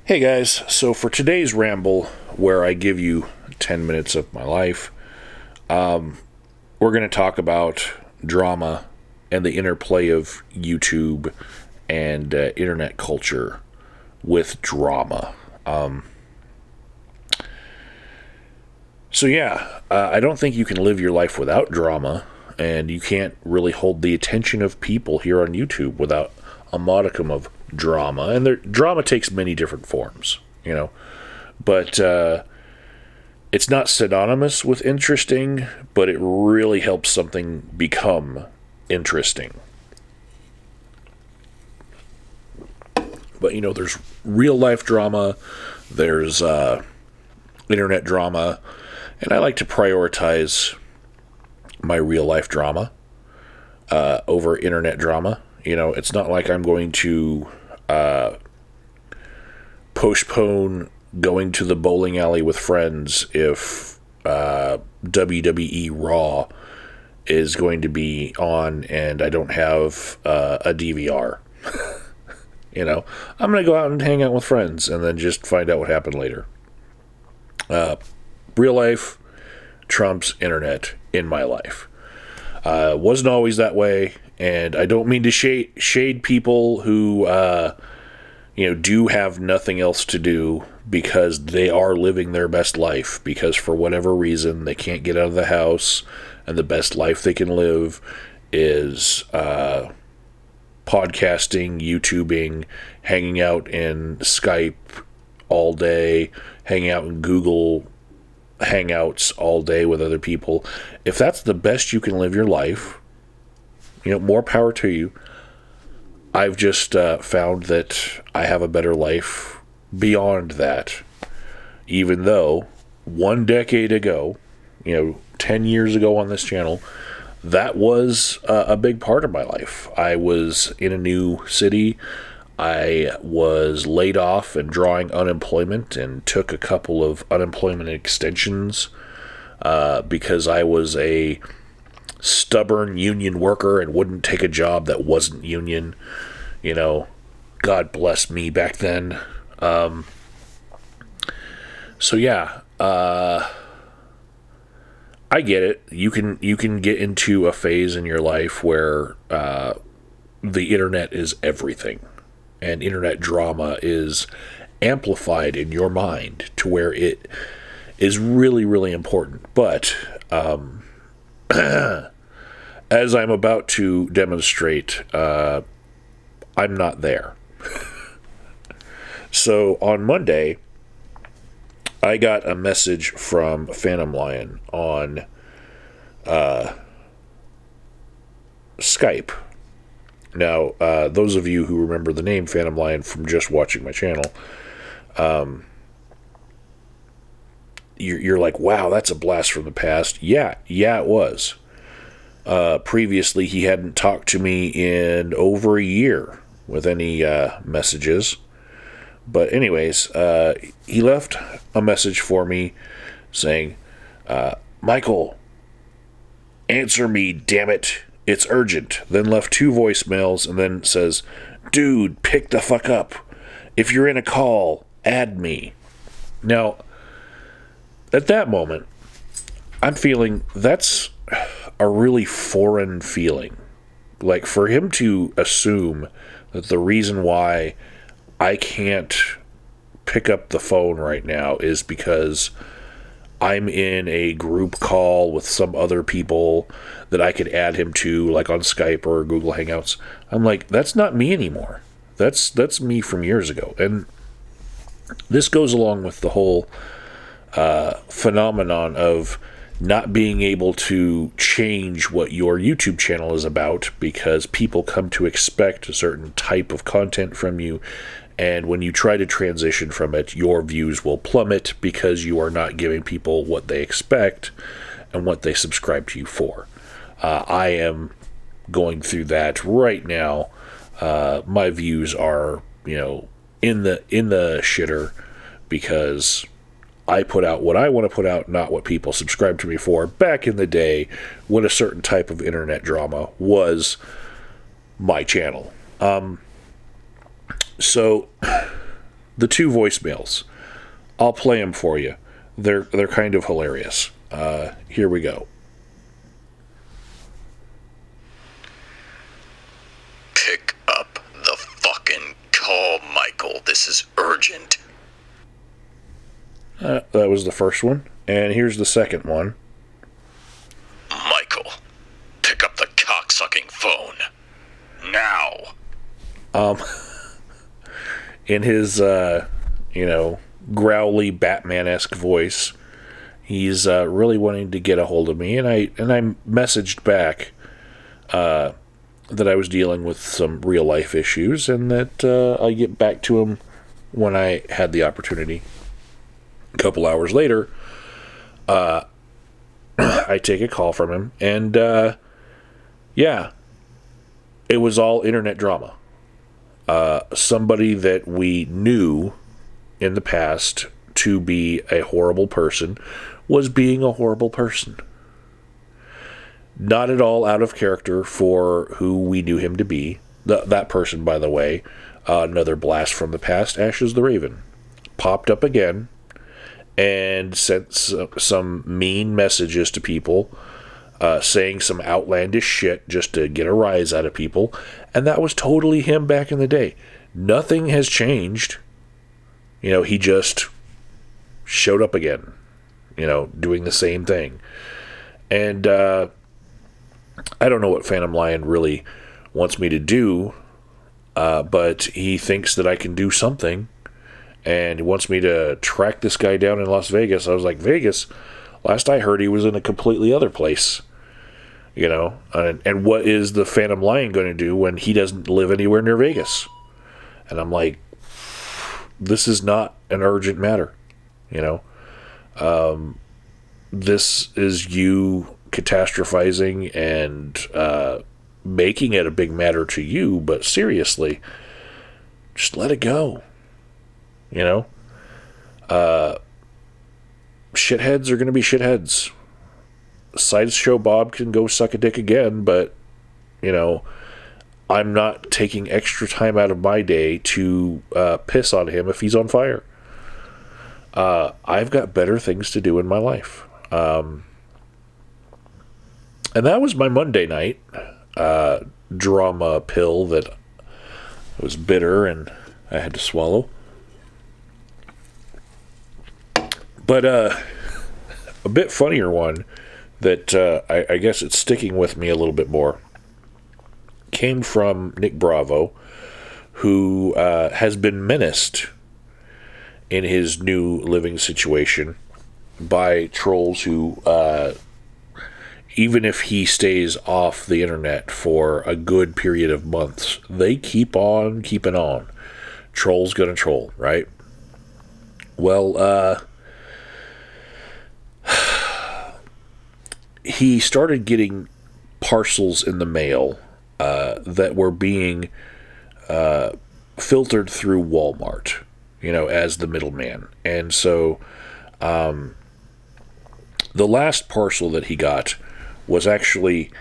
Hey guys, so for today's ramble, where I give you 10 minutes of my life, we're going to talk about drama and the interplay of YouTube and internet culture with drama. I don't think you can live your life without drama, and you can't really hold the attention of people here on YouTube without a modicum of drama. And drama takes many different forms, but it's not synonymous with interesting, but it really helps something become interesting. But there's real life drama, there's internet drama, and I like to prioritize my real life drama over internet drama. It's not like I'm going to postpone going to the bowling alley with friends if WWE Raw is going to be on and I don't have a DVR. I'm going to go out and hang out with friends and then just find out what happened later. Real life trumps internet in my life. Wasn't always that way, and I don't mean to shade people who do have nothing else to do because they are living their best life, because for whatever reason they can't get out of the house, and the best life they can live is podcasting, YouTubing, hanging out in Skype all day, hanging out in Google Hangouts all day with other people. If that's the best you can live your life, more power to you. I've just found that I have a better life beyond that. Even though 1 decade ago, 10 years ago on this channel, that was a big part of my life. I was in a new city. I was laid off and drawing unemployment and took a couple of unemployment extensions because I was a stubborn union worker and wouldn't take a job that wasn't union. God bless me back then. I get it. You can get into a phase in your life where the internet is everything. And internet drama is amplified in your mind to where it is really, really important. But as I'm about to demonstrate, I'm not there. So on Monday, I got a message from Phantom Lion on Skype. Now, those of you who remember the name Phantom Lion from just watching my channel, you're like, wow, that's a blast from the past. Yeah, it was. Previously, he hadn't talked to me in over a year with any messages. But anyways, he left a message for me saying, Michael, answer me, damn it. It's urgent. Then left 2 voicemails and then says, dude, pick the fuck up. If you're in a call, add me. Now, at that moment, I'm feeling that's a really foreign feeling. Like, for him to assume that the reason why I can't pick up the phone right now is because I'm in a group call with some other people that I could add him to, like on Skype or Google Hangouts. I'm like, that's not me anymore. That's me from years ago. And this goes along with the whole phenomenon of not being able to change what your YouTube channel is about because people come to expect a certain type of content from you. And when you try to transition from it, your views will plummet because you are not giving people what they expect and what they subscribe to you for. I am going through that right now. My views are, in the shitter because I put out what I want to put out, not what people subscribe to me for. Back in the day, when a certain type of internet drama was my channel. So the 2 voicemails. I'll play them for you. They're kind of hilarious. Here we go. Pick up the fucking call, Michael. This is urgent. That was the first one. And here's the second one. Michael, pick up the cocksucking phone. Now. In his, growly Batman-esque voice, he's really wanting to get a hold of me, and I messaged back that I was dealing with some real life issues, and that I'll get back to him when I had the opportunity. A couple hours later, I take a call from him, and it was all internet drama. Somebody that we knew in the past to be a horrible person was being a horrible person. Not at all out of character for who we knew him to be. That person, by the way, another blast from the past, Ashes the Raven, popped up again and sent some mean messages to people, saying some outlandish shit just to get a rise out of people. And that was totally him back in the day. Nothing has changed. He just showed up again, doing the same thing. And I don't know what Phantom Lion really wants me to do, but he thinks that I can do something, and he wants me to track this guy down in Las Vegas. I was like, Vegas? Last I heard, he was in a completely other place. And what is the Phantom Lion going to do when he doesn't live anywhere near Vegas? And I'm like, this is not an urgent matter, this is you catastrophizing and making it a big matter to you, but seriously, just let it go, shitheads are going to be shitheads. Sideshow Bob can go suck a dick again, but, I'm not taking extra time out of my day to piss on him if he's on fire. I've got better things to do in my life. And that was my Monday night drama pill that was bitter and I had to swallow. But a bit funnier one that I guess it's sticking with me a little bit more came from Nick Bravo, who has been menaced in his new living situation by trolls who, even if he stays off the internet for a good period of months, they keep on keeping on. Troll's gonna troll, right? Well, he started getting parcels in the mail that were being filtered through Walmart, as the middleman. And so the last parcel that he got was actually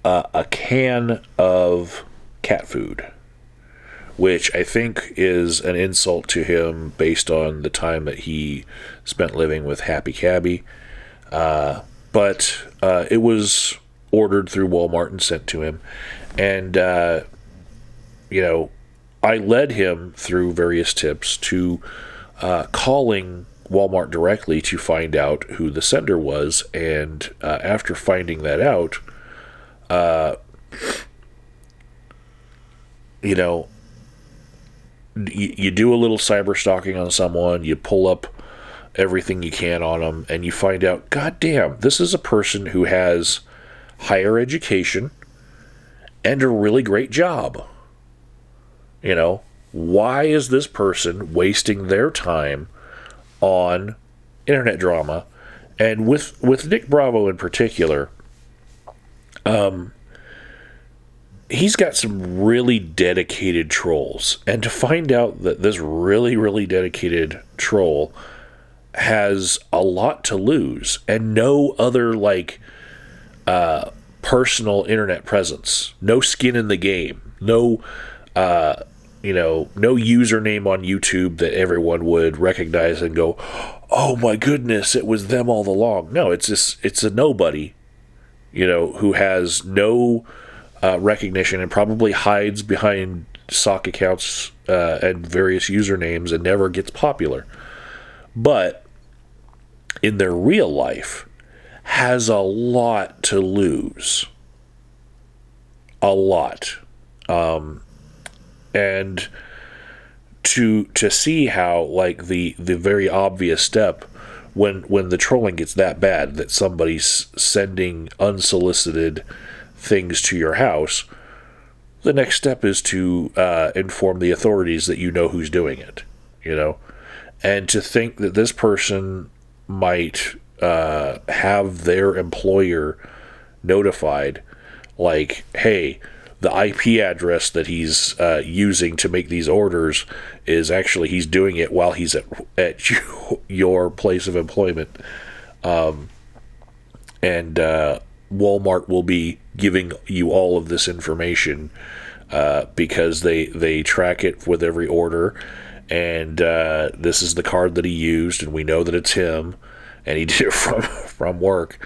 a can of cat food, which I think is an insult to him based on the time that he spent living with Happy Cabby. But it was ordered through Walmart and sent to him. And, I led him through various tips to calling Walmart directly to find out who the sender was. And after finding that out, you do a little cyber stalking on someone, you pull up everything you can on them, and you find out, God damn, this is a person who has higher education and a really great job. Why is this person wasting their time on internet drama? And with Nick Bravo in particular, he's got some really dedicated trolls. And to find out that this really, really dedicated troll has a lot to lose and no other, personal internet presence, no skin in the game, no no username on YouTube that everyone would recognize and go, oh my goodness, it was them all along. No, it's a nobody, who has no recognition and probably hides behind sock accounts and various usernames and never gets popular. But in their real life, has a lot to lose. A lot. And to see how, like, the very obvious step when the trolling gets that bad that somebody's sending unsolicited things to your house, the next step is to inform the authorities that you know who's doing it, and to think that this person might have their employer notified, like, hey, the IP address that he's using to make these orders is actually, he's doing it while he's at your place of employment. And Walmart will be giving you all of this information because they track it with every order. And this is the card that he used, and we know that it's him, and he did it from work.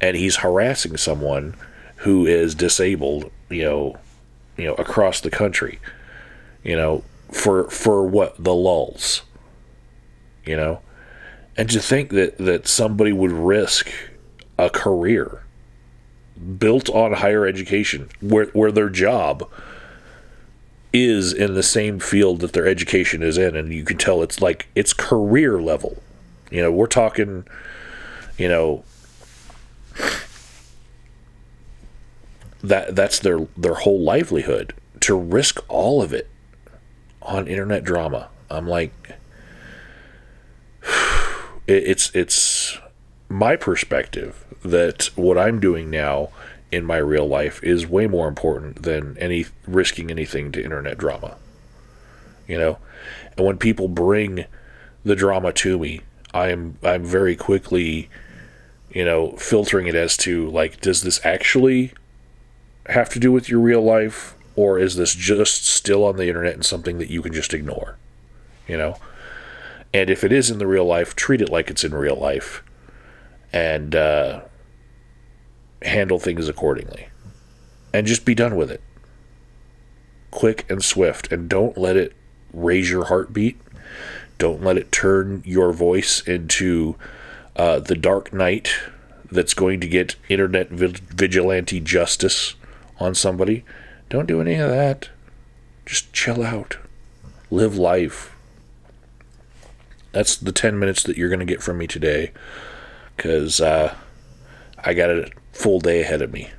And he's harassing someone who is disabled, across the country, for what? The lulz, and to think that somebody would risk a career built on higher education, where their job is in the same field that their education is in, and you can tell it's career level. We're talking, that's their whole livelihood, to risk all of it on internet drama. I'm like, it's my perspective that what I'm doing now in my real life is way more important than risking anything to internet drama. And when people bring the drama to me, I'm very quickly, filtering it as to, like, does this actually have to do with your real life, or is this just still on the internet and something that you can just ignore? And if it is in the real life, treat it like it's in real life, and handle things accordingly, and just be done with it, quick and swift. And don't let it raise your heartbeat. Don't let it turn your voice into the dark knight that's going to get internet vigilante justice on somebody. Don't do any of that. Just chill out. Live life. That's the 10 minutes that you're going to get from me today, because I got a full day ahead of me.